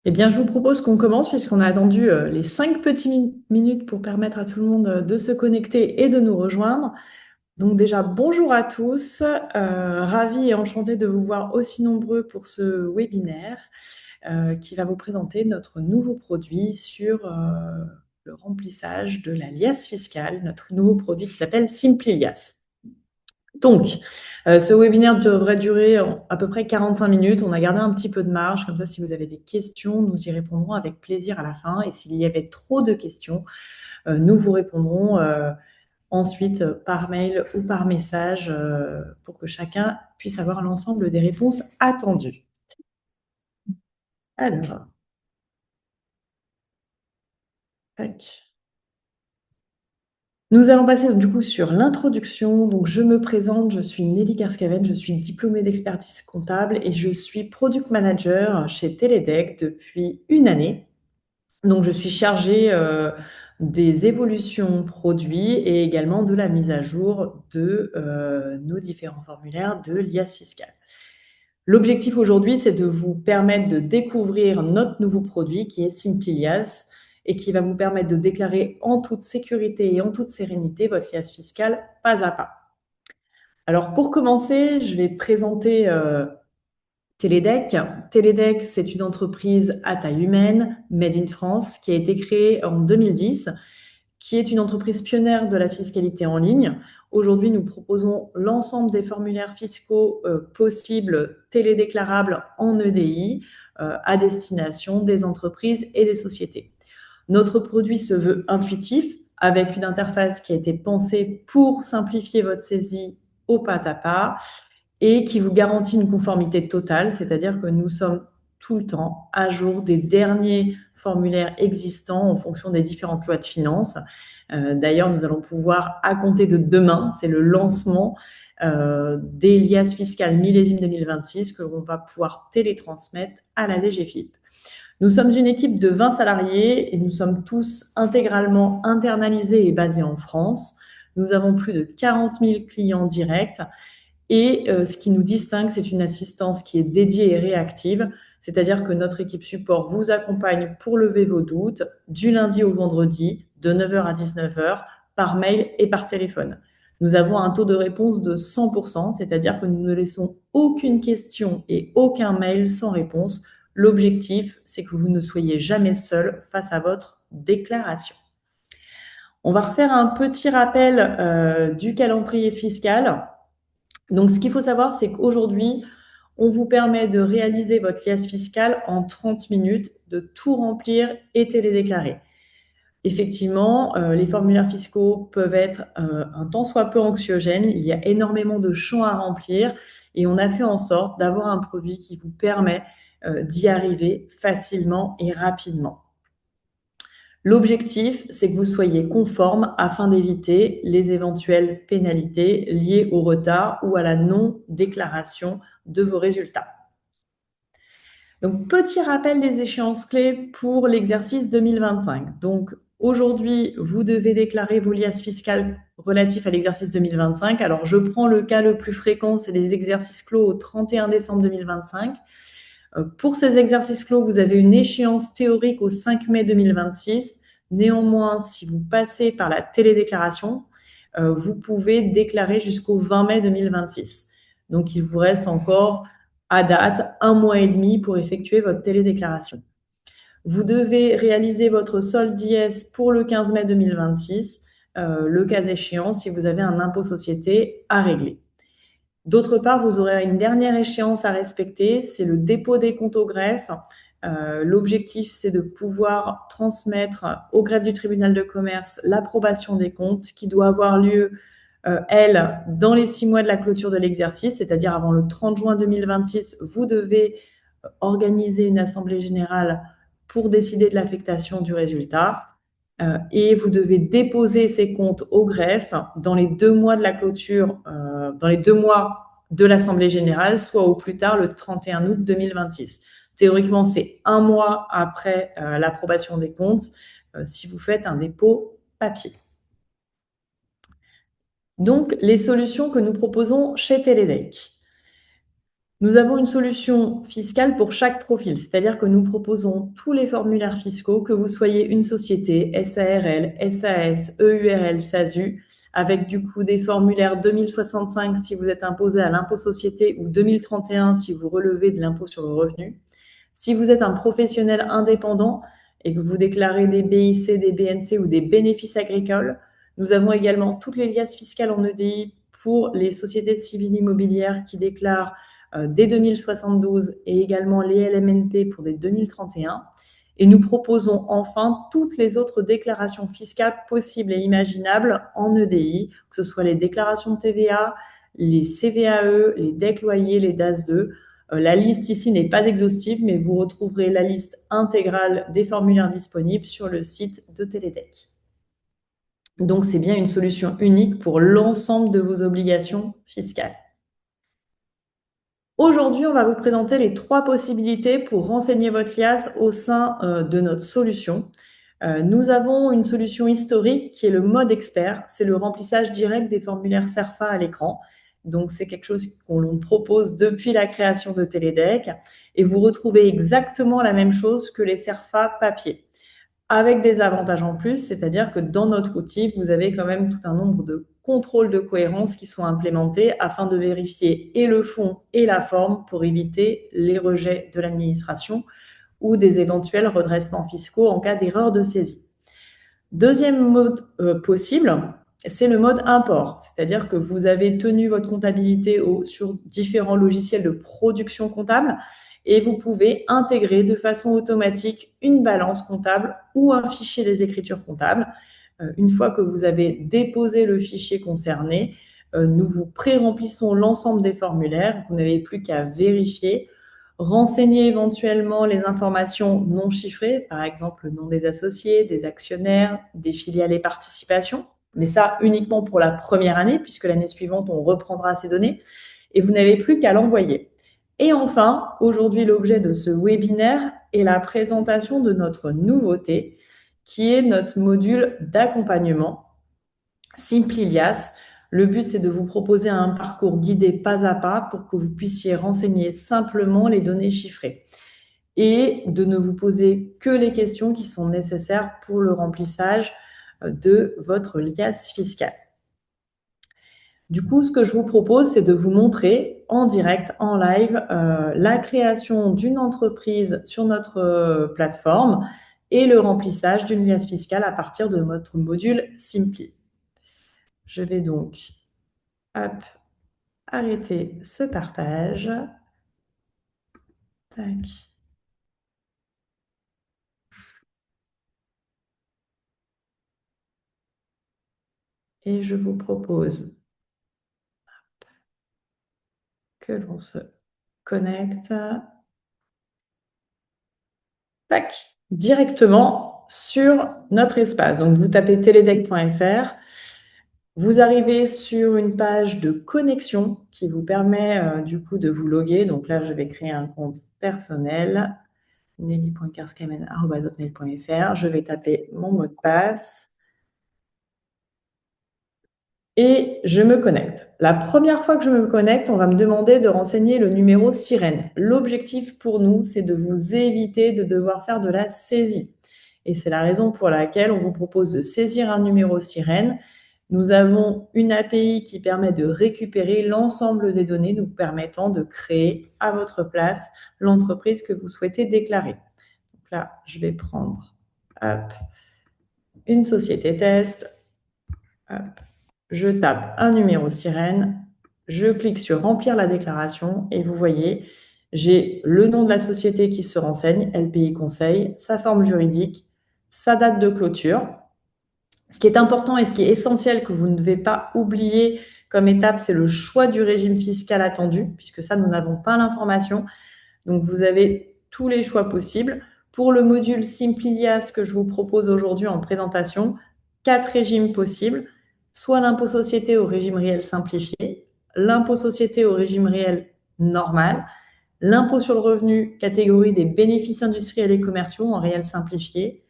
Eh bien, je vous propose qu'on commence puisqu'on a attendu les 5 petites minutes pour permettre à tout le monde de se connecter et de nous rejoindre. Donc déjà, bonjour à tous. Ravie et enchantée de vous voir aussi nombreux pour ce webinaire qui va vous présenter notre nouveau produit sur le remplissage de la liasse fiscale, notre nouveau produit qui s'appelle Simplilias. Donc, ce webinaire devrait durer à peu près 45 minutes. On a gardé un petit peu de marge. Comme ça, si vous avez des questions, nous y répondrons avec plaisir à la fin. Et s'il y avait trop de questions, nous vous répondrons ensuite par mail ou par message pour que chacun puisse avoir l'ensemble des réponses attendues. Alors, tac. Nous allons passer du coup sur l'introduction. Donc, je me présente, je suis Nelly Kerscaven, je suis diplômée d'expertise comptable et je suis product manager chez Teledec depuis une année. Donc, je suis chargée des évolutions produits et également de la mise à jour de nos différents formulaires de l'IAS fiscale. L'objectif aujourd'hui, c'est de vous permettre de découvrir notre nouveau produit qui est Simplilias et qui va vous permettre de déclarer en toute sécurité et en toute sérénité votre liasse fiscale pas à pas. Alors, pour commencer, je vais présenter Teledec. Teledec, c'est une entreprise à taille humaine, made in France, qui a été créée en 2010, qui est une entreprise pionnière de la fiscalité en ligne. Aujourd'hui, nous proposons l'ensemble des formulaires fiscaux possibles télédéclarables en EDI à destination des entreprises et des sociétés. Notre produit se veut intuitif, avec une interface qui a été pensée pour simplifier votre saisie au pas à pas et qui vous garantit une conformité totale, c'est-à-dire que nous sommes tout le temps à jour des derniers formulaires existants en fonction des différentes lois de finances. D'ailleurs, nous allons pouvoir, à compter de demain, c'est le lancement des liasses fiscales millésime 2026 que l'on va pouvoir télétransmettre à la DGFiP. Nous sommes une équipe de 20 salariés et nous sommes tous intégralement internalisés et basés en France. Nous avons plus de 40 000 clients directs et ce qui nous distingue, c'est une assistance qui est dédiée et réactive, c'est-à-dire que notre équipe support vous accompagne pour lever vos doutes du lundi au vendredi, de 9h à 19h, par mail et par téléphone. Nous avons un taux de réponse de 100%, c'est-à-dire que nous ne laissons aucune question et aucun mail sans réponse. L'objectif, c'est que vous ne soyez jamais seul face à votre déclaration. On va refaire un petit rappel du calendrier fiscal. Donc, ce qu'il faut savoir, c'est qu'aujourd'hui, on vous permet de réaliser votre liasse fiscale en 30 minutes, de tout remplir et télédéclarer. Effectivement, les formulaires fiscaux peuvent être un tant soit peu anxiogènes. Il y a énormément de champs à remplir et on a fait en sorte d'avoir un produit qui vous permet d'y arriver facilement et rapidement. L'objectif, c'est que vous soyez conforme afin d'éviter les éventuelles pénalités liées au retard ou à la non-déclaration de vos résultats. Donc, petit rappel des échéances clés pour l'exercice 2025. Donc, aujourd'hui, vous devez déclarer vos liasses fiscales relatifs à l'exercice 2025. Alors, je prends le cas le plus fréquent, c'est les exercices clos au 31 décembre 2025. Pour ces exercices clos, vous avez une échéance théorique au 5 mai 2026. Néanmoins, si vous passez par la télédéclaration, vous pouvez déclarer jusqu'au 20 mai 2026. Donc, il vous reste encore à date 1 mois et demi pour effectuer votre télédéclaration. Vous devez réaliser votre solde IS pour le 15 mai 2026, le cas échéant, si vous avez un impôt société à régler. D'autre part, vous aurez une dernière échéance à respecter, c'est le dépôt des comptes au greffe. L'objectif, c'est de pouvoir transmettre au greffe du tribunal de commerce l'approbation des comptes qui doit avoir lieu, elle, dans les 6 mois de la clôture de l'exercice, c'est-à-dire avant le 30 juin 2026, vous devez organiser une assemblée générale pour décider de l'affectation du résultat. Et vous devez déposer ces comptes au greffe dans les 2 mois de la clôture, dans les 2 mois de l'Assemblée générale, soit au plus tard le 31 août 2026. Théoriquement, c'est 1 mois après l'approbation des comptes si vous faites un dépôt papier. Donc, les solutions que nous proposons chez Teledec. Nous avons une solution fiscale pour chaque profil, c'est-à-dire que nous proposons tous les formulaires fiscaux, que vous soyez une société, SARL, SAS, EURL, SASU, avec du coup des formulaires 2065 si vous êtes imposé à l'impôt société ou 2031 si vous relevez de l'impôt sur le revenu. Si vous êtes un professionnel indépendant et que vous déclarez des BIC, des BNC ou des bénéfices agricoles, nous avons également toutes les liasses fiscales en EDI pour les sociétés civiles immobilières qui déclarent dès 2072 et également les LMNP pour des 2031. Et nous proposons enfin toutes les autres déclarations fiscales possibles et imaginables en EDI, que ce soit les déclarations de TVA, les CVAE, les DEC loyers, les DAS2. La liste ici n'est pas exhaustive, mais vous retrouverez la liste intégrale des formulaires disponibles sur le site de Télédec. Donc, c'est bien une solution unique pour l'ensemble de vos obligations fiscales. Aujourd'hui, on va vous présenter les 3 possibilités pour renseigner votre liasse au sein de notre solution. Nous avons une solution historique qui est le mode expert. C'est le remplissage direct des formulaires CERFA à l'écran. Donc, c'est quelque chose qu'on propose depuis la création de Télédec. Et vous retrouvez exactement la même chose que les CERFA papier, avec des avantages en plus, c'est-à-dire que dans notre outil, vous avez quand même tout un nombre de contrôles de cohérence qui sont implémentés afin de vérifier et le fond et la forme pour éviter les rejets de l'administration ou des éventuels redressements fiscaux en cas d'erreur de saisie. Deuxième mode possible, c'est le mode import, c'est-à-dire que vous avez tenu votre comptabilité sur différents logiciels de production comptable et vous pouvez intégrer de façon automatique une balance comptable ou un fichier des écritures comptables. Une fois que vous avez déposé le fichier concerné, nous vous pré-remplissons l'ensemble des formulaires. Vous n'avez plus qu'à vérifier, renseigner éventuellement les informations non chiffrées, par exemple le nom des associés, des actionnaires, des filiales et participations, mais ça uniquement pour la première année, puisque l'année suivante, on reprendra ces données, et vous n'avez plus qu'à l'envoyer. Et enfin, aujourd'hui, l'objet de ce webinaire est la présentation de notre nouveauté, qui est notre module d'accompagnement Simplilias. Le but, c'est de vous proposer un parcours guidé pas à pas pour que vous puissiez renseigner simplement les données chiffrées et de ne vous poser que les questions qui sont nécessaires pour le remplissage de votre liasse fiscale. Du coup, ce que je vous propose, c'est de vous montrer en direct, en live, la création d'une entreprise sur notre plateforme et le remplissage d'une liasse fiscale à partir de notre module Simpli. Je vais donc arrêter ce partage. Tac. Et je vous propose que l'on se connecte. Tac, directement sur notre espace. Donc, vous tapez teledec.fr. Vous arrivez sur une page de connexion qui vous permet du coup de vous loguer. Donc là, je vais créer un compte personnel, nelly.karskamen@hotmail.fr. Je vais taper mon mot de passe et je me connecte. La première fois que je me connecte, on va me demander de renseigner le numéro sirène. L'objectif pour nous, c'est de vous éviter de devoir faire de la saisie. Et c'est la raison pour laquelle on vous propose de saisir un numéro sirène. Nous avons une API qui permet de récupérer l'ensemble des données nous permettant de créer à votre place l'entreprise que vous souhaitez déclarer. Donc là, je vais prendre une société test. Je tape un numéro sirène. Je clique sur remplir la déclaration et vous voyez, j'ai le nom de la société qui se renseigne, LPI Conseil, sa forme juridique, sa date de clôture. Ce qui est important et ce qui est essentiel que vous ne devez pas oublier comme étape, c'est le choix du régime fiscal attendu, puisque ça, nous n'avons pas l'information. Donc, vous avez tous les choix possibles. Pour le module Simplilias que je vous propose aujourd'hui en présentation, 4 régimes possibles, soit l'impôt société au régime réel simplifié, l'impôt société au régime réel normal, l'impôt sur le revenu catégorie des bénéfices industriels et commerciaux en réel simplifié,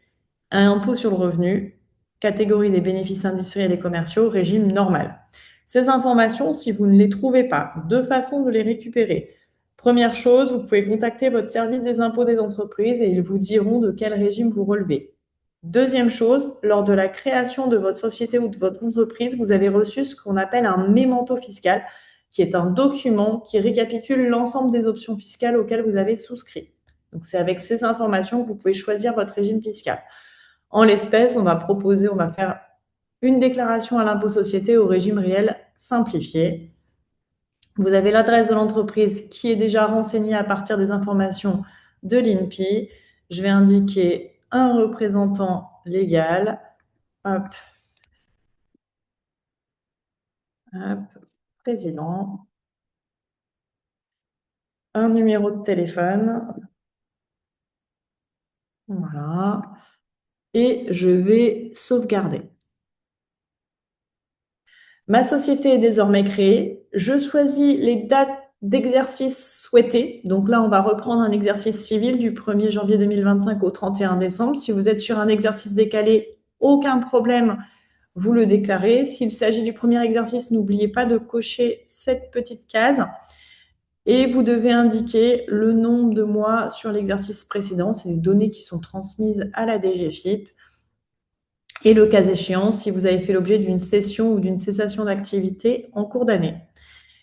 un impôt sur le revenu catégorie des bénéfices industriels et commerciaux, régime normal. Ces informations, si vous ne les trouvez pas, deux façons de les récupérer. Première chose, vous pouvez contacter votre service des impôts des entreprises et ils vous diront de quel régime vous relevez. Deuxième chose, lors de la création de votre société ou de votre entreprise, vous avez reçu ce qu'on appelle un mémento fiscal, qui est un document qui récapitule l'ensemble des options fiscales auxquelles vous avez souscrit. Donc, c'est avec ces informations que vous pouvez choisir votre régime fiscal. En l'espèce, on va faire une déclaration à l'impôt société au régime réel simplifié. Vous avez l'adresse de l'entreprise qui est déjà renseignée à partir des informations de l'INPI. Je vais indiquer un représentant légal. Hop, hop, président. Un numéro de téléphone. Voilà. Et je vais sauvegarder. Ma société est désormais créée. Je choisis les dates d'exercice souhaitées. Donc là, on va reprendre un exercice civil du 1er janvier 2025 au 31 décembre. Si vous êtes sur un exercice décalé, aucun problème, vous le déclarez. S'il s'agit du premier exercice, n'oubliez pas de cocher cette petite case. Et vous devez indiquer le nombre de mois sur l'exercice précédent. C'est des données qui sont transmises à la DGFiP. Et le cas échéant, si vous avez fait l'objet d'une cession ou d'une cessation d'activité en cours d'année.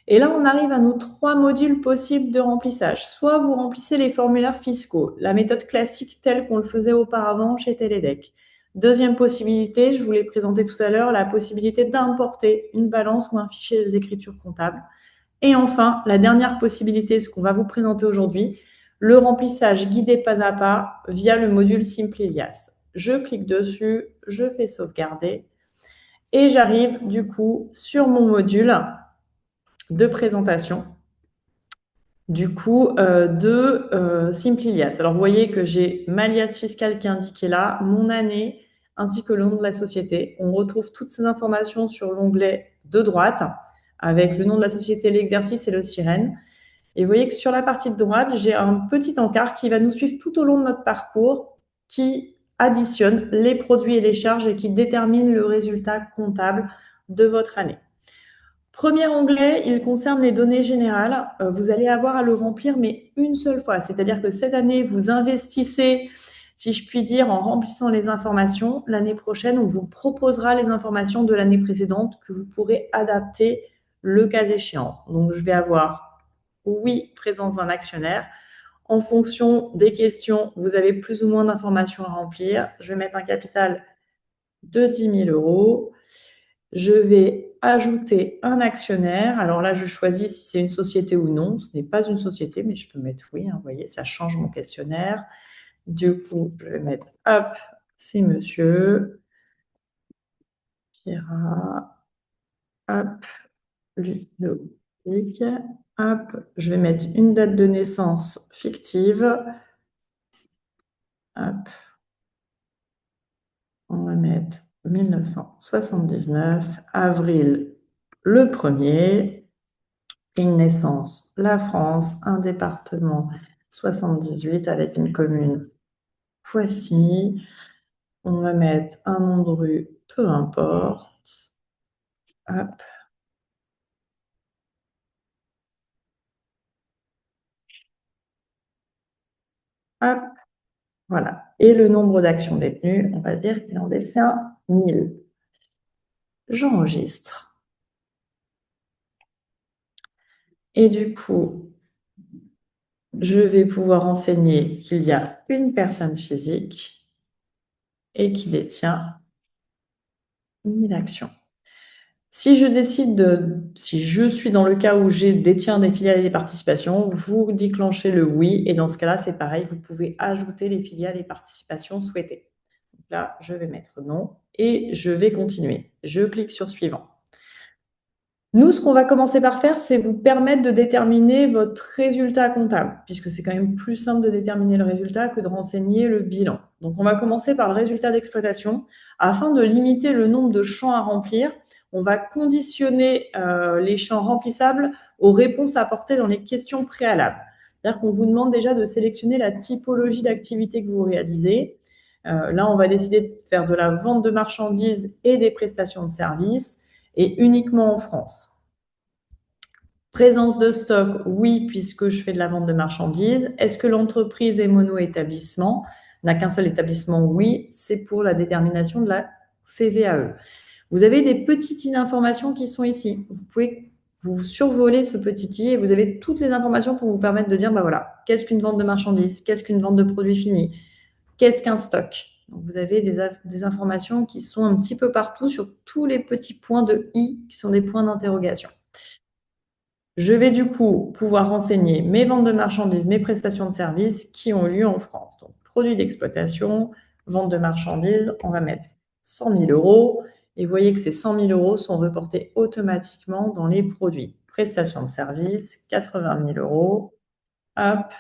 Et là, on arrive à nos 3 modules possibles de remplissage. Soit vous remplissez les formulaires fiscaux, la méthode classique telle qu'on le faisait auparavant chez Télédec. Deuxième possibilité, je vous l'ai présenté tout à l'heure, la possibilité d'importer une balance ou un fichier des écritures comptables. Et enfin, la dernière possibilité, ce qu'on va vous présenter aujourd'hui, le remplissage guidé pas à pas via le module Simplilias. Je clique dessus, je fais sauvegarder et j'arrive du coup sur mon module de présentation de Simplilias. Alors, vous voyez que j'ai ma liasse fiscale qui est indiquée là, mon année, ainsi que le nom de la société. On retrouve toutes ces informations sur l'onglet de droite, avec le nom de la société, l'exercice et le sirène. Et vous voyez que sur la partie de droite, j'ai un petit encart qui va nous suivre tout au long de notre parcours, qui additionne les produits et les charges et qui détermine le résultat comptable de votre année. Premier onglet, il concerne les données générales. Vous allez avoir à le remplir, mais une seule fois. C'est-à-dire que cette année, vous investissez, si je puis dire, en remplissant les informations. L'année prochaine, on vous proposera les informations de l'année précédente que vous pourrez adapter le cas échéant. Donc, je vais avoir oui, présence d'un actionnaire. En fonction des questions, vous avez plus ou moins d'informations à remplir. Je vais mettre un capital de 10 000 euros. Je vais ajouter un actionnaire. Alors là, je choisis si c'est une société ou non. Ce n'est pas une société, mais je peux mettre oui. Vous voyez, ça change mon questionnaire. Du coup, je vais mettre, hop, c'est monsieur Pierrat, hop, Ludovic, hop, je vais mettre une date de naissance fictive. Hop, on va mettre 1979, avril le 1er. Une naissance, la France, un département 78 avec une commune Poissy. On va mettre un nom de rue, peu importe. Hop. Hop. Voilà. Et le nombre d'actions détenues, on va dire qu'il en détient 1000. J'enregistre. Et du coup, je vais pouvoir renseigner qu'il y a une personne physique et qui détient 1000 actions. Si je suis dans le cas où j'ai détiens des filiales et des participations, vous déclenchez le oui et dans ce cas-là, c'est pareil, vous pouvez ajouter les filiales et participations souhaitées. Donc là, je vais mettre non et je vais continuer. Je clique sur suivant. Nous, ce qu'on va commencer par faire, c'est vous permettre de déterminer votre résultat comptable, puisque c'est quand même plus simple de déterminer le résultat que de renseigner le bilan. Donc, on va commencer par le résultat d'exploitation. Afin de limiter le nombre de champs à remplir, on va conditionner les champs remplissables aux réponses apportées dans les questions préalables. C'est-à-dire qu'on vous demande déjà de sélectionner la typologie d'activité que vous réalisez. Là, on va décider de faire de la vente de marchandises et des prestations de services et uniquement en France. Présence de stock, oui, puisque je fais de la vente de marchandises. Est-ce que l'entreprise est mono-établissement? N'a qu'un seul établissement? Oui, c'est pour la détermination de la CVAE. Vous avez des petites informations qui sont ici. Vous pouvez vous survoler ce petit i et vous avez toutes les informations pour vous permettre de dire, bah voilà, qu'est-ce qu'une vente de marchandises? Qu'est-ce qu'une vente de produits finis? Qu'est-ce qu'un stock? Donc, vous avez des informations qui sont un petit peu partout sur tous les petits points de i qui sont des points d'interrogation. Je vais du coup pouvoir renseigner mes ventes de marchandises, mes prestations de services qui ont lieu en France. Donc, produits d'exploitation, vente de marchandises, on va mettre 100 000 euros. Et vous voyez que ces 100 000 euros sont reportés automatiquement dans les produits. Prestations de services, 80 000 euros. Hop,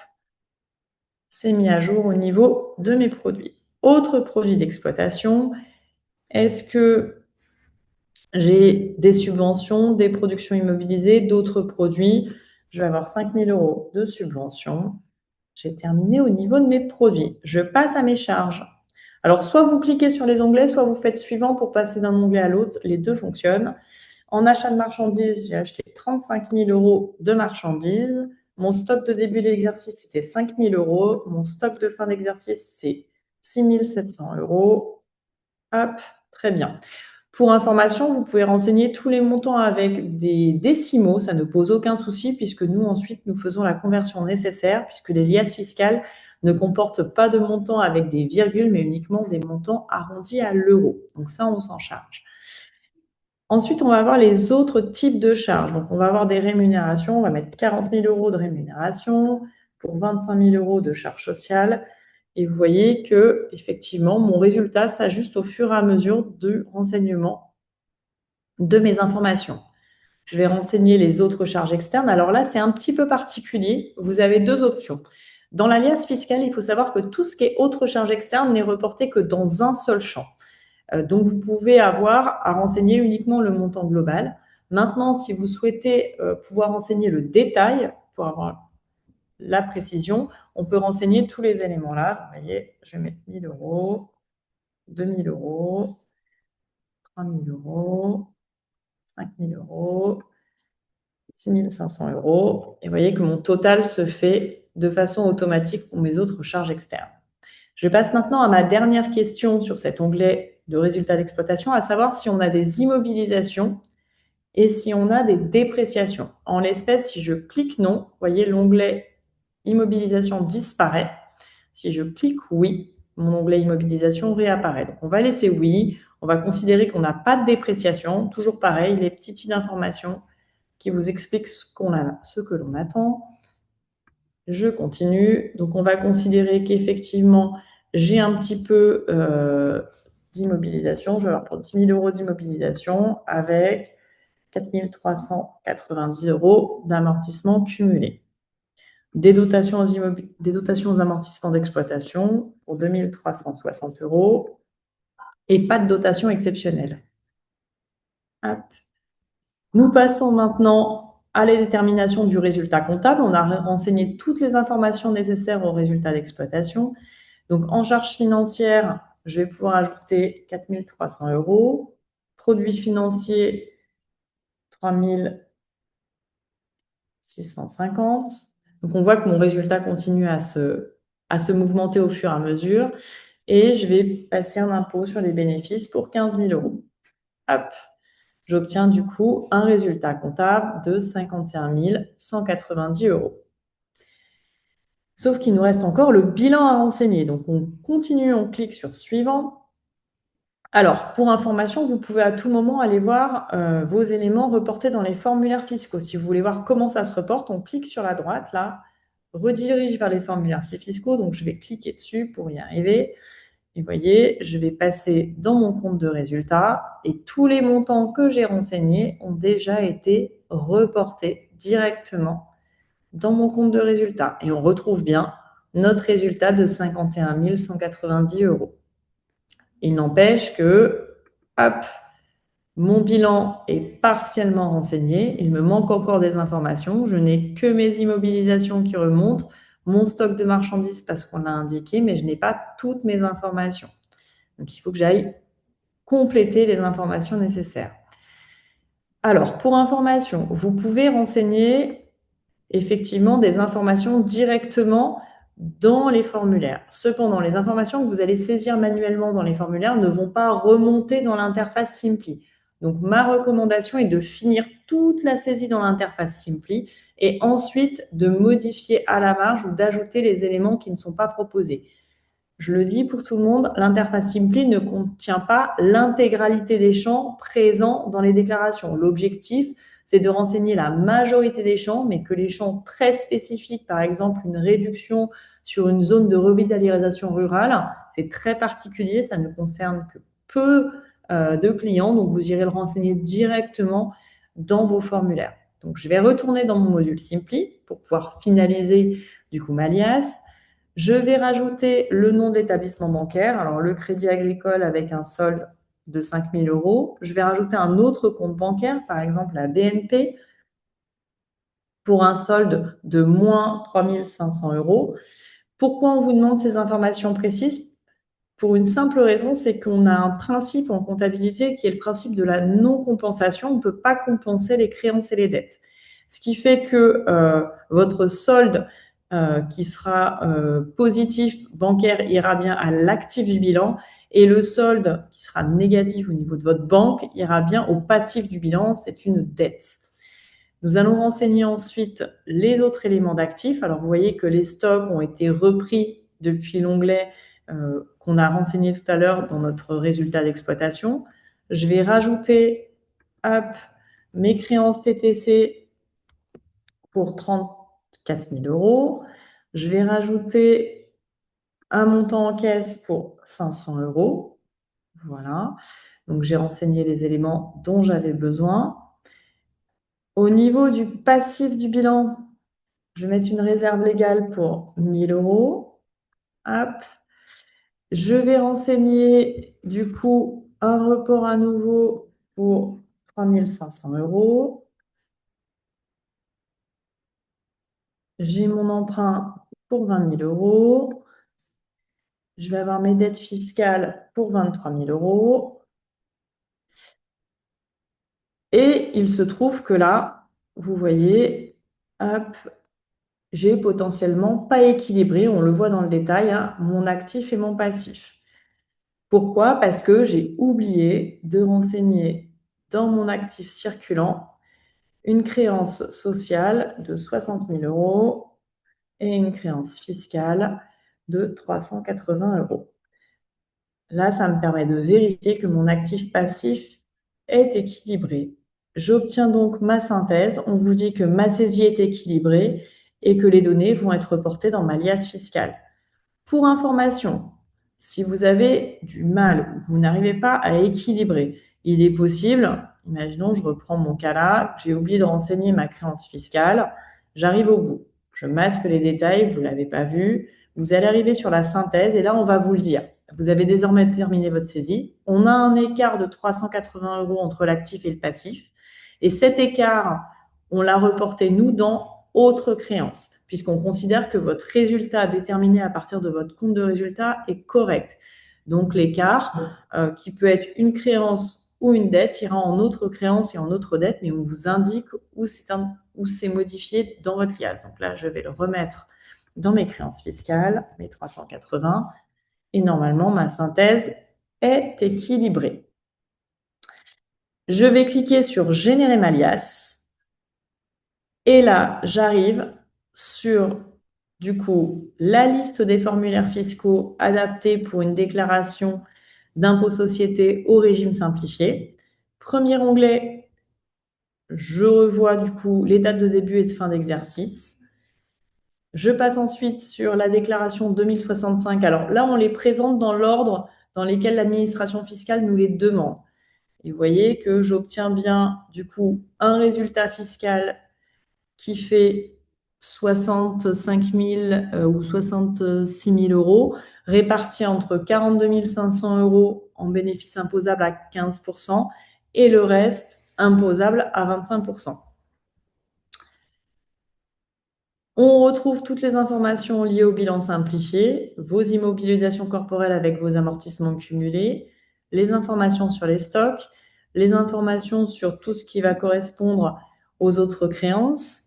c'est mis à jour au niveau de mes produits. Autre produit d'exploitation, est-ce que j'ai des subventions, des productions immobilisées, d'autres produits? Je vais avoir 5 000 euros de subventions. J'ai terminé au niveau de mes produits. Je passe à mes charges. Alors, soit vous cliquez sur les onglets, soit vous faites suivant pour passer d'un onglet à l'autre. Les deux fonctionnent. En achat de marchandises, j'ai acheté 35 000 euros de marchandises. Mon stock de début d'exercice, c'était 5 000 euros. Mon stock de fin d'exercice, c'est 6 700 euros. Hop, très bien. Pour information, vous pouvez renseigner tous les montants avec des décimaux, ça ne pose aucun souci puisque nous, ensuite, nous faisons la conversion nécessaire puisque les liasses fiscales ne comportent pas de montants avec des virgules, mais uniquement des montants arrondis à l'euro. Donc ça, on s'en charge. Ensuite, on va avoir les autres types de charges. Donc, on va avoir des rémunérations. On va mettre 40 000 euros de rémunération pour 25 000 euros de charges sociales. Et vous voyez que, effectivement, mon résultat s'ajuste au fur et à mesure du renseignement de mes informations. Je vais renseigner les autres charges externes. Alors là, c'est un petit peu particulier. Vous avez deux options. Dans l'alias fiscal, il faut savoir que tout ce qui est autres charges externes n'est reporté que dans un seul champ. Donc, vous pouvez avoir à renseigner uniquement le montant global. Maintenant, si vous souhaitez pouvoir renseigner le détail pour avoir la précision, on peut renseigner tous les éléments là. Vous voyez, je vais mettre 1 000 euros, 2 000 euros, 3 000 euros, 5 000 euros, 6 500 euros. Et vous voyez que mon total se fait de façon automatique pour mes autres charges externes. Je passe maintenant à ma dernière question sur cet onglet de résultats d'exploitation, à savoir si on a des immobilisations et si on a des dépréciations. En l'espèce, si je clique non, vous voyez l'onglet immobilisation disparaît. Si je clique oui, mon onglet immobilisation réapparaît. Donc on va laisser oui, on va considérer qu'on n'a pas de dépréciation. Toujours pareil, les petites fiches d'information qui vous expliquent ce que l'on attend. Je continue. Donc, on va considérer qu'effectivement, j'ai un petit peu d'immobilisation. Je vais avoir pour 10 000 euros d'immobilisation avec 4 390 euros d'amortissement cumulé. Des dotations aux amortissements d'exploitation pour 2 360 euros et pas de dotation exceptionnelle. Hop. Nous passons maintenant à la détermination du résultat comptable. On a renseigné toutes les informations nécessaires au résultat d'exploitation. Donc, en charge financière, je vais pouvoir ajouter 4 300 euros. Produits financiers, 3 650. Donc, on voit que mon résultat continue à se mouvementer au fur et à mesure. Et je vais passer un impôt sur les bénéfices pour 15 000 euros. Hop, j'obtiens du coup un résultat comptable de 51 190 euros. Sauf qu'il nous reste encore le bilan à renseigner. Donc, on continue, on clique sur suivant. Alors, pour information, vous pouvez à tout moment aller voir vos éléments reportés dans les formulaires fiscaux. Si vous voulez voir comment ça se reporte, on clique sur la droite, là, redirige vers les formulaires fiscaux. Donc, je vais cliquer dessus pour y arriver. Et vous voyez, je vais passer dans mon compte de résultats et tous les montants que j'ai renseignés ont déjà été reportés directement dans mon compte de résultats. Et on retrouve bien notre résultat de 51 190 euros. Il n'empêche que, hop, mon bilan est partiellement renseigné. Il me manque encore des informations. Je n'ai que mes immobilisations qui remontent, mon stock de marchandises parce qu'on l'a indiqué, mais je n'ai pas toutes mes informations. Donc, il faut que j'aille compléter les informations nécessaires. Alors, pour information, vous pouvez renseigner effectivement des informations directement dans les formulaires. Cependant, les informations que vous allez saisir manuellement dans les formulaires ne vont pas remonter dans l'interface Simply. Donc, ma recommandation est de finir toute la saisie dans l'interface Simply et ensuite de modifier à la marge ou d'ajouter les éléments qui ne sont pas proposés. Je le dis pour tout le monde, l'interface Simply ne contient pas l'intégralité des champs présents dans les déclarations. L'objectif, c'est de renseigner la majorité des champs, mais que les champs très spécifiques, par exemple une réduction sur une zone de revitalisation rurale, c'est très particulier, ça ne concerne que peu de clients, donc vous irez le renseigner directement dans vos formulaires. Donc je vais retourner dans mon module Simply pour pouvoir finaliser du coup ma liasse. Je vais rajouter le nom de l'établissement bancaire, alors le Crédit Agricole avec un solde de 5 000 euros. Je vais rajouter un autre compte bancaire, par exemple la BNP, pour un solde de moins 3 500 euros. Pourquoi on vous demande ces informations précises? Pour une simple raison, c'est qu'on a un principe en comptabilité qui est le principe de la non-compensation. On ne peut pas compenser les créances et les dettes. Ce qui fait que votre solde qui sera positif bancaire ira bien à l'actif du bilan et le solde qui sera négatif au niveau de votre banque ira bien au passif du bilan. C'est une dette. Nous allons renseigner ensuite les autres éléments d'actifs. Alors, vous voyez que les stocks ont été repris depuis l'onglet qu'on a renseigné tout à l'heure dans notre résultat d'exploitation. Je vais rajouter mes créances TTC pour 34 000 euros. Je vais rajouter un montant en caisse pour 500 euros. Voilà. Donc, j'ai renseigné les éléments dont j'avais besoin. Au niveau du passif du bilan, je vais mettre une réserve légale pour 1 000 euros. Hop. Je vais renseigner du coup un report à nouveau pour 3 500 euros. J'ai mon emprunt pour 20 000 euros. Je vais avoir mes dettes fiscales pour 23 000 euros. Et il se trouve que là, vous voyez, hop, j'ai potentiellement pas équilibré, on le voit dans le détail, hein, mon actif et mon passif. Pourquoi? Parce que j'ai oublié de renseigner dans mon actif circulant une créance sociale de 60 000 euros et une créance fiscale de 380 euros. Là, ça me permet de vérifier que mon actif passif est équilibré. J'obtiens donc ma synthèse. On vous dit que ma saisie est équilibrée et que les données vont être reportées dans ma liasse fiscale. Pour information, si vous avez du mal ou vous n'arrivez pas à équilibrer, il est possible, imaginons, je reprends mon cas là, j'ai oublié de renseigner ma créance fiscale, j'arrive au bout, je masque les détails, vous ne l'avez pas vu, vous allez arriver sur la synthèse et là, on va vous le dire. Vous avez désormais terminé votre saisie. On a un écart de 380 euros entre l'actif et le passif. Et cet écart, on l'a reporté, nous, dans autres créances, puisqu'on considère que votre résultat déterminé à partir de votre compte de résultat est correct. Donc, l'écart, qui peut être une créance ou une dette, ira en autre créance et en autre dette, mais on vous indique où c'est modifié dans votre liasse. Donc là, je vais le remettre dans mes créances fiscales, mes 380, et normalement, ma synthèse est équilibrée. Je vais cliquer sur « Générer ma liasse ». Et là, j'arrive sur, du coup, la liste des formulaires fiscaux adaptés pour une déclaration d'impôt société au régime simplifié. Premier onglet, je revois du coup les dates de début et de fin d'exercice. Je passe ensuite sur la déclaration 2065. Alors là, on les présente dans l'ordre dans lequel l'administration fiscale nous les demande. Et vous voyez que j'obtiens bien du coup un résultat fiscal qui fait 65 000 ou 66 000 euros, répartis entre 42 500 euros en bénéfice imposable à 15% et le reste imposable à 25%. On retrouve toutes les informations liées au bilan simplifié, vos immobilisations corporelles avec vos amortissements cumulés, les informations sur les stocks, les informations sur tout ce qui va correspondre aux autres créances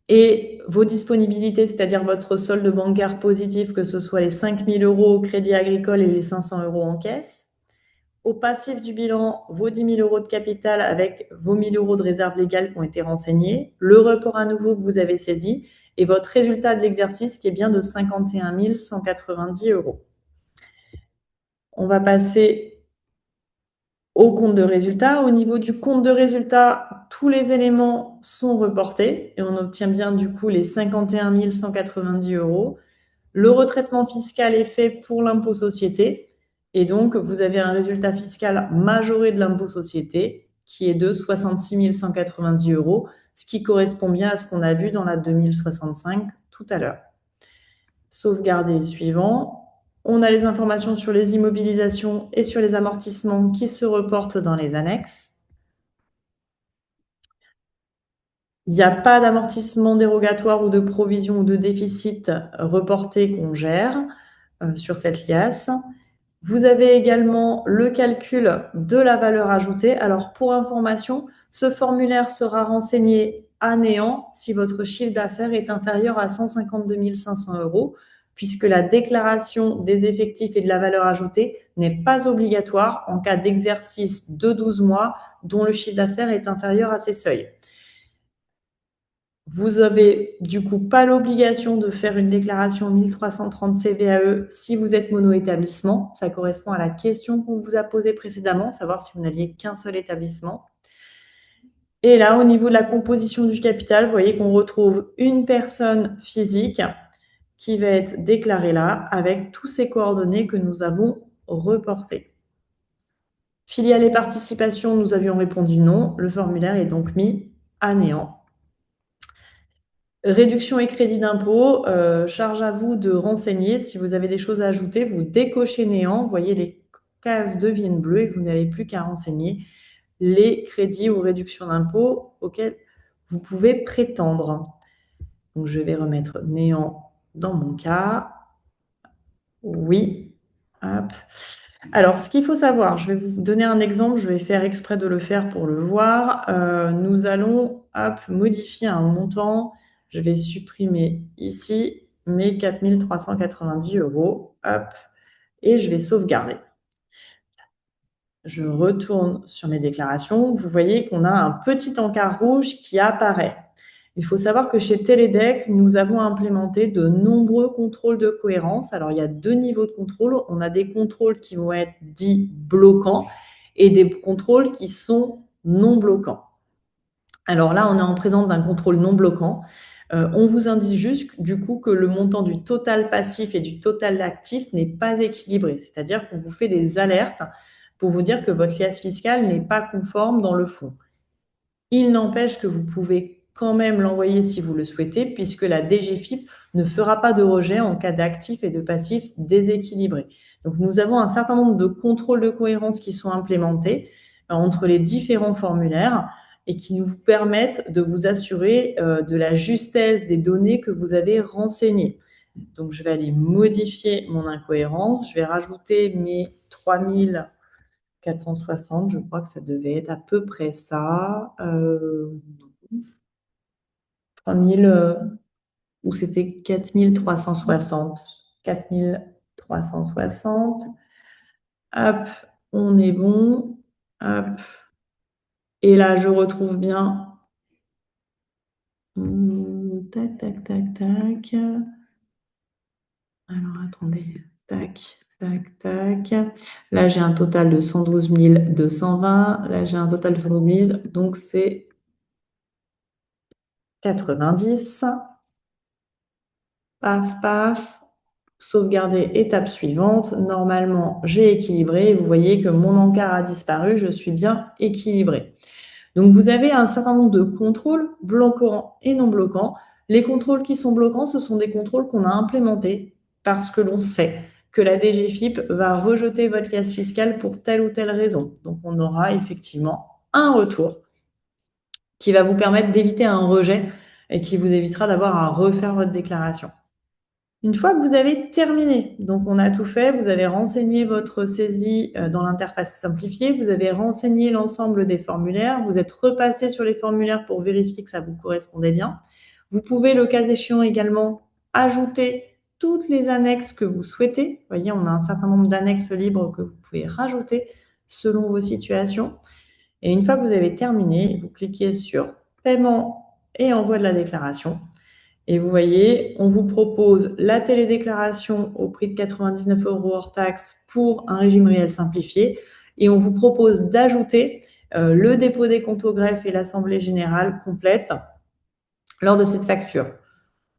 et vos disponibilités, c'est-à-dire votre solde bancaire positif, que ce soit les 5 000 euros au crédit agricole et les 500 euros en caisse. Au passif du bilan, vos 10 000 euros de capital avec vos 1 000 euros de réserve légale qui ont été renseignés, le report à nouveau que vous avez saisi et votre résultat de l'exercice qui est bien de 51 190 euros. On va passer au compte de résultat. Au niveau du compte de résultat, tous les éléments sont reportés et on obtient bien du coup les 51 190 euros. Le retraitement fiscal est fait pour l'impôt société et donc vous avez un résultat fiscal majoré de l'impôt société qui est de 66 190 euros, ce qui correspond bien à ce qu'on a vu dans la 2065 tout à l'heure. Sauvegarder suivant. On a les informations sur les immobilisations et sur les amortissements qui se reportent dans les annexes. Il n'y a pas d'amortissement dérogatoire ou de provision ou de déficit reporté qu'on gère sur cette liasse. Vous avez également le calcul de la valeur ajoutée. Alors, pour information, ce formulaire sera renseigné à néant si votre chiffre d'affaires est inférieur à 152 500 euros, puisque la déclaration des effectifs et de la valeur ajoutée n'est pas obligatoire en cas d'exercice de 12 mois dont le chiffre d'affaires est inférieur à ces seuils. Vous avez du coup pas l'obligation de faire une déclaration 1330 CVAE si vous êtes mono-établissement. Ça correspond à la question qu'on vous a posée précédemment, savoir si vous n'aviez qu'un seul établissement. Et là, au niveau de la composition du capital, vous voyez qu'on retrouve une personne physique qui va être déclarée là avec tous ces coordonnées que nous avons reportées. Filiales et participations, nous avions répondu non. Le formulaire est donc mis à néant. Réduction et crédit d'impôt, charge à vous de renseigner. Si vous avez des choses à ajouter, vous décochez néant. Vous voyez, les cases deviennent bleues et vous n'avez plus qu'à renseigner les crédits ou réductions d'impôt auxquels vous pouvez prétendre. Donc, je vais remettre néant dans mon cas. Oui. Hop. Alors, ce qu'il faut savoir, je vais vous donner un exemple, je vais faire exprès de le faire pour le voir. Nous allons modifier un montant. Je vais supprimer ici mes 4 390 euros. Hop, et je vais sauvegarder. Je retourne sur mes déclarations. Vous voyez qu'on a un petit encart rouge qui apparaît. Il faut savoir que chez Télédec, nous avons implémenté de nombreux contrôles de cohérence. Alors, il y a deux niveaux de contrôle. On a des contrôles qui vont être dits bloquants et des contrôles qui sont non bloquants. Alors là, on est en présence d'un contrôle non bloquant. On vous indique juste du coup que le montant du total passif et du total actif n'est pas équilibré. C'est-à-dire qu'on vous fait des alertes pour vous dire que votre liasse fiscale n'est pas conforme dans le fond. Il n'empêche que vous pouvez quand même l'envoyer si vous le souhaitez, puisque la DGFiP ne fera pas de rejet en cas d'actifs et de passifs déséquilibrés. Donc, nous avons un certain nombre de contrôles de cohérence qui sont implémentés entre les différents formulaires et qui nous permettent de vous assurer de la justesse des données que vous avez renseignées. Donc, je vais aller modifier mon incohérence. Je vais rajouter mes 3460, je crois que ça devait être à peu près ça. 3000, ou c'était 4360. 4360. Hop, on est bon. Hop. Et là, je retrouve bien. Tac, tac, tac, tac. Alors, attendez. Tac, tac, tac. Là, j'ai un total de 112 220. Là, j'ai un total de 112 000. Donc, c'est 90. Paf, paf. Sauvegarder étape suivante. Normalement, j'ai équilibré. Vous voyez que mon encart a disparu. Je suis bien équilibré. Donc, vous avez un certain nombre de contrôles bloquants et non bloquants. Les contrôles qui sont bloquants, ce sont des contrôles qu'on a implémentés parce que l'on sait que la DGFiP va rejeter votre liasse fiscale pour telle ou telle raison. Donc, on aura effectivement un retour qui va vous permettre d'éviter un rejet et qui vous évitera d'avoir à refaire votre déclaration. Une fois que vous avez terminé, donc on a tout fait, vous avez renseigné votre saisie dans l'interface simplifiée, vous avez renseigné l'ensemble des formulaires, vous êtes repassé sur les formulaires pour vérifier que ça vous correspondait bien. Vous pouvez, le cas échéant également, ajouter toutes les annexes que vous souhaitez. Vous voyez, on a un certain nombre d'annexes libres que vous pouvez rajouter selon vos situations. Et une fois que vous avez terminé, vous cliquez sur Paiement et envoi de la déclaration. Et vous voyez, on vous propose la télédéclaration au prix de 99 € hors taxe pour un régime réel simplifié. Et on vous propose d'ajouter le dépôt des comptes au greffe et l'assemblée générale complète lors de cette facture.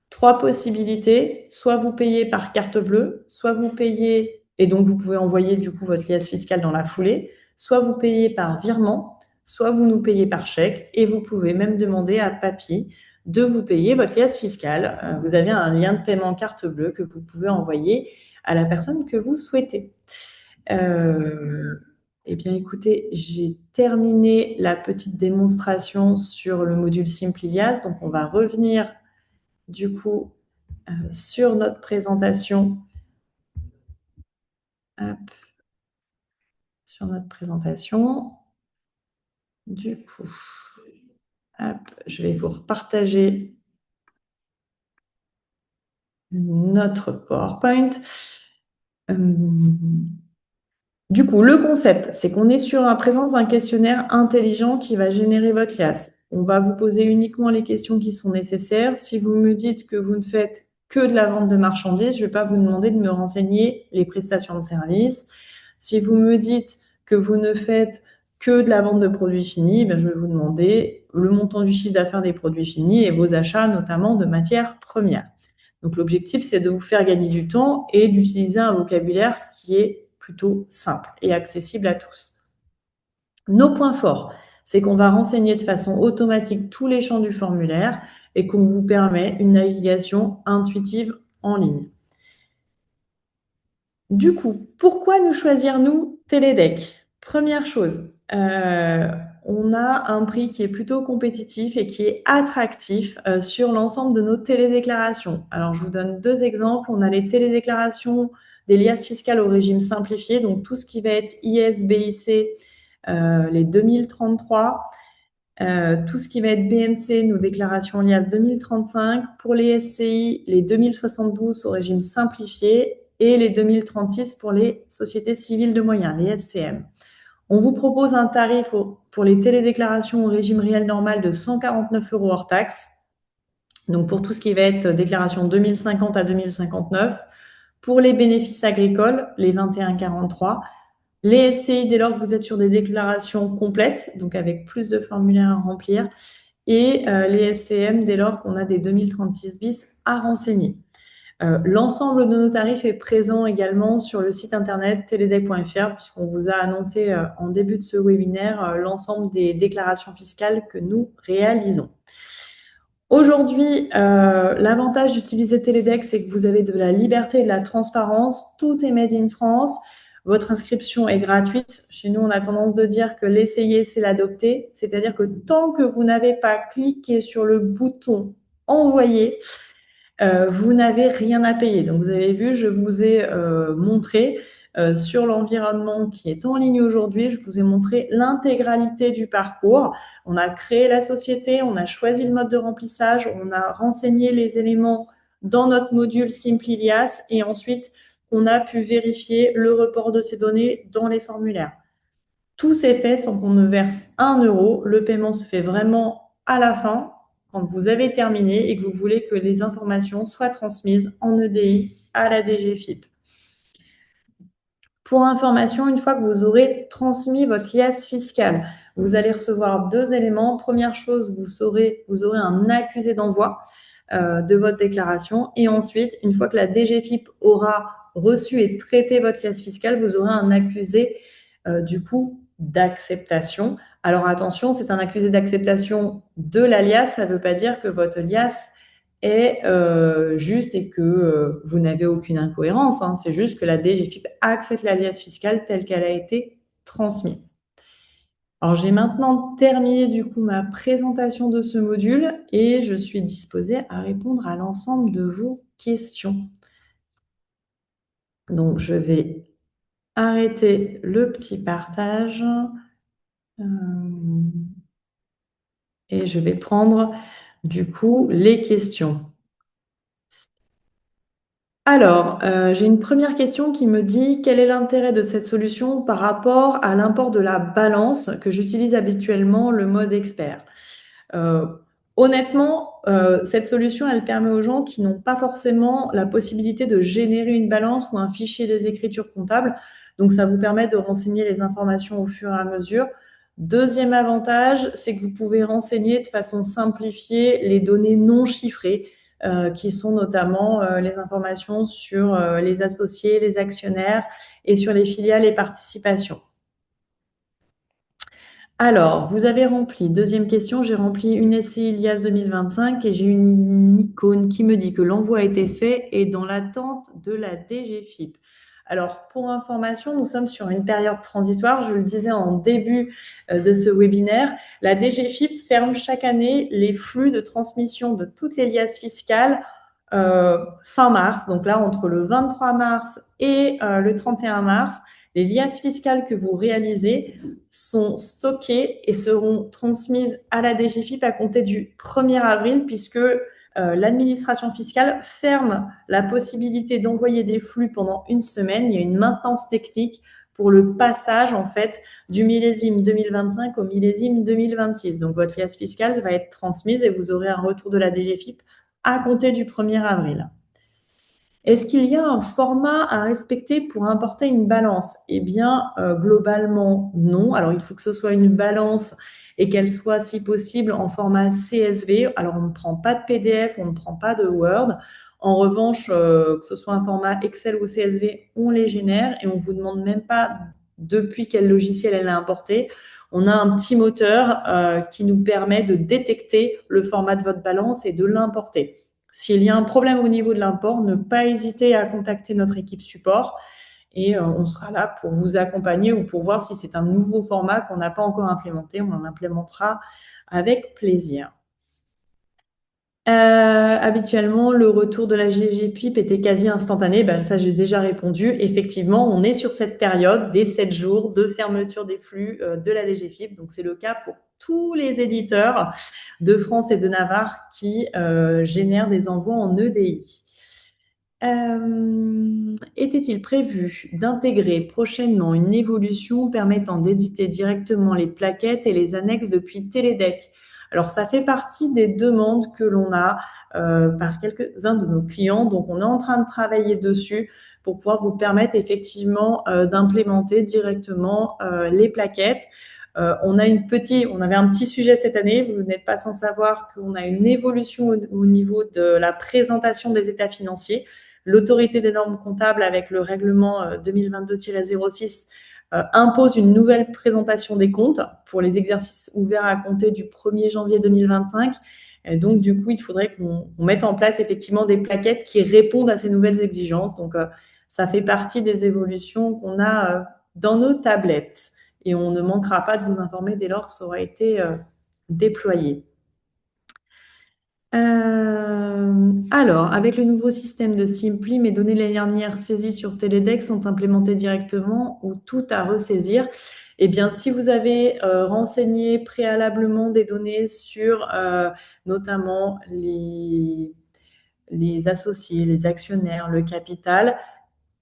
3 possibilités, soit vous payez par carte bleue, soit vous payez, et donc vous pouvez envoyer du coup votre liasse fiscale dans la foulée, soit vous payez par virement, soit vous nous payez par chèque, et vous pouvez même demander à Papy de vous payer votre liasse fiscale. Vous avez un lien de paiement carte bleue que vous pouvez envoyer à la personne que vous souhaitez. Eh bien, écoutez, j'ai terminé la petite démonstration sur le module Simplilias, donc on va revenir du coup sur notre présentation. Hop, sur notre présentation. Du coup, hop, je vais vous repartager notre PowerPoint. Du coup, le concept, c'est qu'on est sur la présence d'un questionnaire intelligent qui va générer votre liasse. On va vous poser uniquement les questions qui sont nécessaires. Si vous me dites que vous ne faites que de la vente de marchandises, je ne vais pas vous demander de me renseigner les prestations de services. Si vous me dites que vous ne faites que de la vente de produits finis, je vais vous demander le montant du chiffre d'affaires des produits finis et vos achats, notamment de matières premières. Donc, l'objectif, c'est de vous faire gagner du temps et d'utiliser un vocabulaire qui est plutôt simple et accessible à tous. Nos points forts, c'est qu'on va renseigner de façon automatique tous les champs du formulaire et qu'on vous permet une navigation intuitive en ligne. Du coup, pourquoi nous choisir, nous, Télédec? Première chose, on a un prix qui est plutôt compétitif et qui est attractif sur l'ensemble de nos télédéclarations. Alors, je vous donne 2 exemples. On a les télédéclarations des liasses fiscales au régime simplifié, donc tout ce qui va être IS, BIC, les 2033, tout ce qui va être BNC, nos déclarations liasses 2035, pour les SCI, les 2072 au régime simplifié et les 2036 pour les sociétés civiles de moyens, les SCM. On vous propose un tarif pour les télédéclarations au régime réel normal de 149 € hors taxe. Donc pour tout ce qui va être déclaration 2050 à 2059. Pour les bénéfices agricoles, les 2143. Les SCI, dès lors que vous êtes sur des déclarations complètes, donc avec plus de formulaires à remplir. Et les SCM, dès lors qu'on a des 2036 bis à renseigner. L'ensemble de nos tarifs est présent également sur le site internet teledec.fr, puisqu'on vous a annoncé en début de ce webinaire l'ensemble des déclarations fiscales que nous réalisons. Aujourd'hui, l'avantage d'utiliser Télédec, c'est que vous avez de la liberté et de la transparence. Tout est made in France. Votre inscription est gratuite. Chez nous, on a tendance de dire que l'essayer, c'est l'adopter. C'est-à-dire que tant que vous n'avez pas cliqué sur le bouton envoyer, vous n'avez rien à payer. Donc, vous avez vu, je vous ai montré sur l'environnement qui est en ligne aujourd'hui, je vous ai montré l'intégralité du parcours. On a créé la société, on a choisi le mode de remplissage, on a renseigné les éléments dans notre module Simplilias et ensuite, on a pu vérifier le report de ces données dans les formulaires. Tout s'est fait sans qu'on ne verse 1 €. Le paiement se fait vraiment à la fin, quand vous avez terminé et que vous voulez que les informations soient transmises en EDI à la DGFiP. Pour information, une fois que vous aurez transmis votre liasse fiscale, vous allez recevoir 2 éléments. Première chose, vous aurez un accusé d'envoi de votre déclaration. Et ensuite, une fois que la DGFiP aura reçu et traité votre liasse fiscale, vous aurez un accusé du coup d'acceptation. Alors attention, c'est un accusé d'acceptation de la liasse. Ça ne veut pas dire que votre liasse est juste et que vous n'avez aucune incohérence. Hein. C'est juste que la DGFiP accepte la liasse fiscale telle qu'elle a été transmise. Alors, j'ai maintenant terminé du coup ma présentation de ce module et je suis disposée à répondre à l'ensemble de vos questions. Donc, je vais arrêter le petit partage et je vais prendre du coup les questions. Alors, j'ai une première question qui me dit: «Quel est l'intérêt de cette solution par rapport à l'import de la balance que j'utilise habituellement, le mode expert?» Heu, Honnêtement, cette solution, elle permet aux gens qui n'ont pas forcément la possibilité de générer une balance ou un fichier des écritures comptables. Donc ça vous permet de renseigner les informations au fur et à mesure. Deuxième avantage, c'est que vous pouvez renseigner de façon simplifiée les données non chiffrées, qui sont notamment, les informations sur, les associés, les actionnaires et sur les filiales et participations. Alors, vous avez rempli, deuxième question, j'ai rempli une SCI IAS 2025 et j'ai une icône qui me dit que l'envoi a été fait et dans l'attente de la DGFiP. Alors, pour information, nous sommes sur une période transitoire, je le disais en début de ce webinaire. La DGFiP ferme chaque année les flux de transmission de toutes les liasses fiscales fin mars, donc là entre le 23 mars et le 31 mars. Les liasses fiscales que vous réalisez sont stockées et seront transmises à la DGFiP à compter du 1er avril, puisque l'administration fiscale ferme la possibilité d'envoyer des flux pendant une semaine. Il y a une maintenance technique pour le passage en fait du millésime 2025 au millésime 2026. Donc votre liasse fiscale va être transmise et vous aurez un retour de la DGFiP à compter du 1er avril. Est-ce qu'il y a un format à respecter pour importer une balance? Eh bien, globalement, non. Alors, il faut que ce soit une balance et qu'elle soit, si possible, en format CSV. Alors, on ne prend pas de PDF, on ne prend pas de Word. En revanche, que ce soit un format Excel ou CSV, on les génère et on ne vous demande même pas depuis quel logiciel elle est importée. On a un petit moteur qui nous permet de détecter le format de votre balance et de l'importer. S'il y a un problème au niveau de l'import, ne pas hésiter à contacter notre équipe support et on sera là pour vous accompagner ou pour voir si c'est un nouveau format qu'on n'a pas encore implémenté. On en implémentera avec plaisir. Habituellement, le retour de la GGPIP était quasi instantané. Ben, ça, j'ai déjà répondu. Effectivement, on est sur cette période des 7 jours de fermeture des flux de la DGFiP. Donc, c'est le cas pour tous les éditeurs de France et de Navarre qui génèrent des envois en EDI. Était-il prévu d'intégrer prochainement une évolution permettant d'éditer directement les plaquettes et les annexes depuis Télédec? Alors, ça fait partie des demandes que l'on a par quelques-uns de nos clients. Donc, on est en train de travailler dessus pour pouvoir vous permettre effectivement d'implémenter directement les plaquettes. On avait un petit sujet cette année. Vous n'êtes pas sans savoir qu'on a une évolution au niveau de la présentation des états financiers. L'autorité des normes comptables, avec le règlement 2022-06, impose une nouvelle présentation des comptes pour les exercices ouverts à compter du 1er janvier 2025. Et donc, du coup, il faudrait qu'on mette en place effectivement des plaquettes qui répondent à ces nouvelles exigences. Donc, ça fait partie des évolutions qu'on a dans nos tablettes. Et on ne manquera pas de vous informer dès lors que ça aura été déployé. Alors, avec le nouveau système de Simply, mes données l'année dernière saisies sur Télédec sont implémentées directement ou tout à ressaisir? Eh bien, si vous avez renseigné préalablement des données sur notamment les associés, les actionnaires, le capital,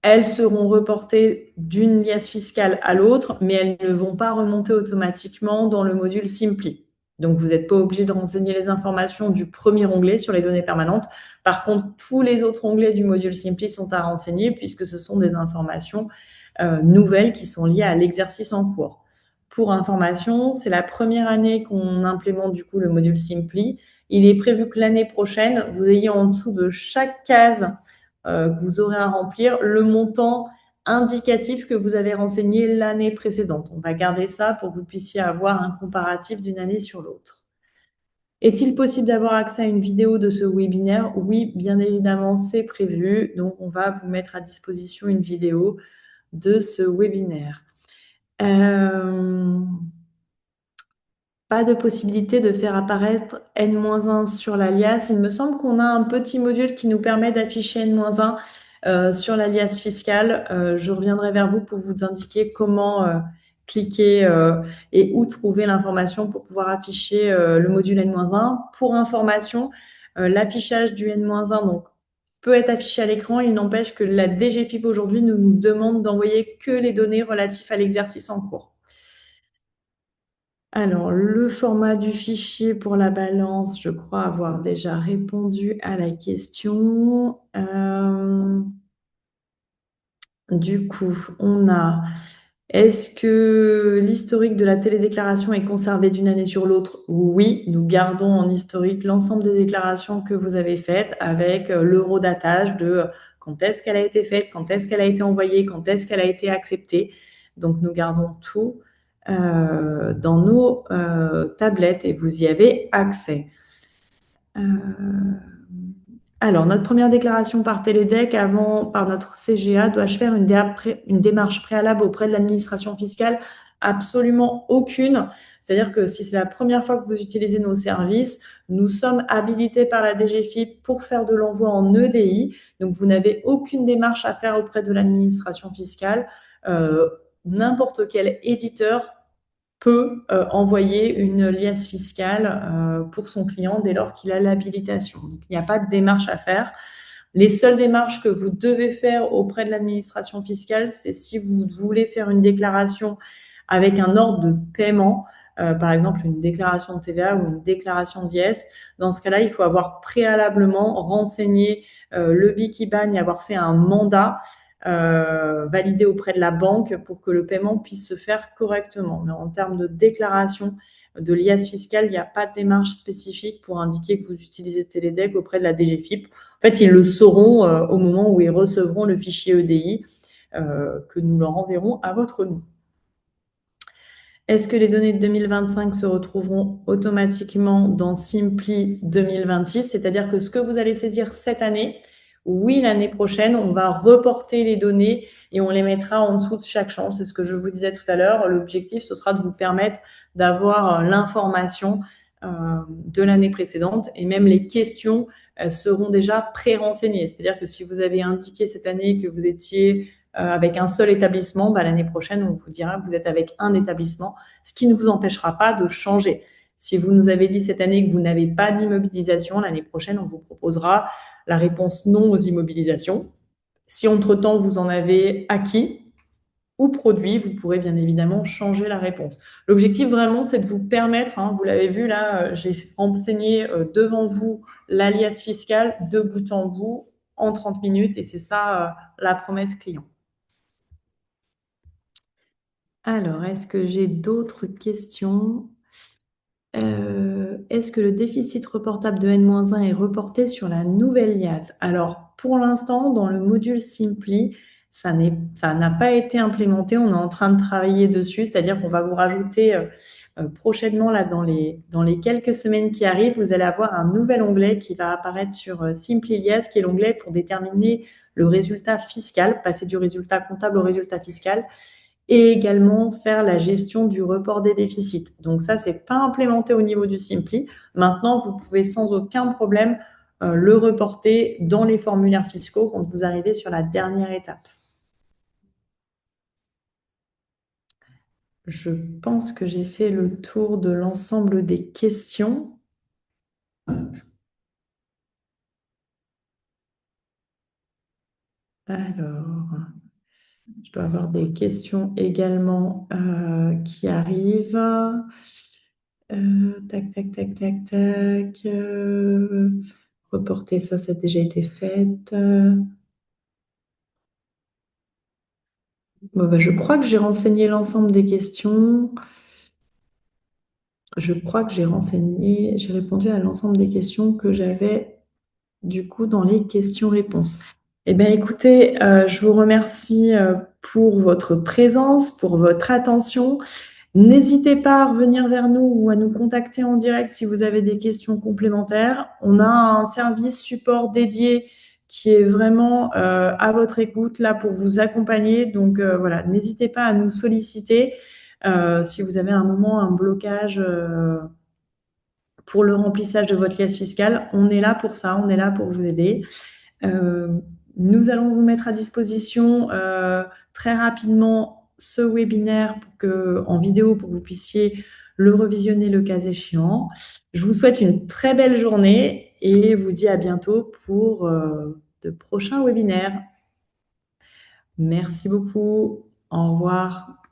elles seront reportées d'une liasse fiscale à l'autre, mais elles ne vont pas remonter automatiquement dans le module Simply. Donc, vous n'êtes pas obligé de renseigner les informations du premier onglet sur les données permanentes. Par contre, tous les autres onglets du module Simply sont à renseigner puisque ce sont des informations nouvelles qui sont liées à l'exercice en cours. Pour information, c'est la première année qu'on implémente du coup le module Simply. Il est prévu que l'année prochaine, vous ayez en dessous de chaque case que vous aurez à remplir le montant indicatif que vous avez renseigné l'année précédente. On va garder ça pour que vous puissiez avoir un comparatif d'une année sur l'autre. Est-il possible d'avoir accès à une vidéo de ce webinaire? Oui, bien évidemment, c'est prévu. Donc, on va vous mettre à disposition une vidéo de ce webinaire. Pas de possibilité de faire apparaître N-1 sur l'alias. Il me semble qu'on a un petit module qui nous permet d'afficher N-1. Sur l'alias fiscal, je reviendrai vers vous pour vous indiquer comment cliquer et où trouver l'information pour pouvoir afficher le module N-1. Pour information, l'affichage du N-1 donc, peut être affiché à l'écran. Il n'empêche que la DGFiP aujourd'hui nous demande d'envoyer que les données relatives à l'exercice en cours. Alors, le format du fichier pour la balance, je crois avoir déjà répondu à la question. Du coup, on a, est-ce que l'historique de la télédéclaration est conservé d'une année sur l'autre? Oui, nous gardons en historique l'ensemble des déclarations que vous avez faites avec l'eurodatage de quand est-ce qu'elle a été faite, quand est-ce qu'elle a été envoyée, quand est-ce qu'elle a été acceptée. Donc, nous gardons tout dans nos tablettes et vous y avez accès. Alors, notre première déclaration par Télédec, par notre CGA, dois-je faire une démarche préalable auprès de l'administration fiscale? Absolument aucune. C'est-à-dire que si c'est la première fois que vous utilisez nos services, nous sommes habilités par la DGFiP pour faire de l'envoi en EDI. Donc, vous n'avez aucune démarche à faire auprès de l'administration fiscale. N'importe quel éditeur peut envoyer une liasse fiscale pour son client dès lors qu'il a l'habilitation. Donc, il n'y a pas de démarche à faire. Les seules démarches que vous devez faire auprès de l'administration fiscale, c'est si vous voulez faire une déclaration avec un ordre de paiement, par exemple une déclaration de TVA ou une déclaration d'IS. Dans ce cas-là, il faut avoir préalablement renseigné le BIC IBAN et avoir fait un mandat validé auprès de la banque pour que le paiement puisse se faire correctement. Mais en termes de déclaration de l'IAS fiscal, il n'y a pas de démarche spécifique pour indiquer que vous utilisez Télédec auprès de la DGFiP. En fait, ils le sauront au moment où ils recevront le fichier EDI que nous leur enverrons à votre nom. Est-ce que les données de 2025 se retrouveront automatiquement dans Simply 2026? C'est-à-dire que ce que vous allez saisir cette année, oui, l'année prochaine, on va reporter les données et on les mettra en dessous de chaque champ. C'est ce que je vous disais tout à l'heure. L'objectif, ce sera de vous permettre d'avoir l'information de l'année précédente et même les questions seront déjà pré-renseignées. C'est-à-dire que si vous avez indiqué cette année que vous étiez avec un seul établissement, l'année prochaine, on vous dira que vous êtes avec un établissement, ce qui ne vous empêchera pas de changer. Si vous nous avez dit cette année que vous n'avez pas d'immobilisation, l'année prochaine, on vous proposera la réponse non aux immobilisations. Si entre-temps, vous en avez acquis ou produit, vous pourrez bien évidemment changer la réponse. L'objectif vraiment, c'est de vous permettre, vous l'avez vu là, j'ai renseigné devant vous l'alias fiscal de bout en bout en 30 minutes et c'est ça la promesse client. Alors, est-ce que j'ai d'autres questions? Est-ce que le déficit reportable de N-1 est reporté sur la nouvelle IAS? Alors, pour l'instant, dans le module Simply, ça n'a pas été implémenté. On est en train de travailler dessus, c'est-à-dire qu'on va vous rajouter prochainement, là, dans les quelques semaines qui arrivent, vous allez avoir un nouvel onglet qui va apparaître sur Simply IAS, qui est l'onglet pour déterminer le résultat fiscal, passer du résultat comptable au résultat fiscal et également faire la gestion du report des déficits. Donc ça, c'est pas implémenté au niveau du Simply. Maintenant, vous pouvez sans aucun problème le reporter dans les formulaires fiscaux quand vous arrivez sur la dernière étape. Je pense que j'ai fait le tour de l'ensemble des questions. Alors, je dois avoir des questions également qui arrivent. Tac, tac, tac, tac, tac. Reporter, ça a déjà été fait. Bon, je crois que j'ai renseigné l'ensemble des questions. Je crois que j'ai répondu à l'ensemble des questions que j'avais du coup dans les questions-réponses. Eh bien, écoutez, je vous remercie pour votre présence, pour votre attention. N'hésitez pas à revenir vers nous ou à nous contacter en direct si vous avez des questions complémentaires. On a un service support dédié qui est vraiment à votre écoute, là pour vous accompagner. Donc voilà, n'hésitez pas à nous solliciter si vous avez un moment, un blocage pour le remplissage de votre liasse fiscale. On est là pour ça, on est là pour vous aider. Nous allons vous mettre à disposition très rapidement ce webinaire en vidéo pour que vous puissiez le revisionner le cas échéant. Je vous souhaite une très belle journée et vous dis à bientôt pour de prochains webinaires. Merci beaucoup. Au revoir.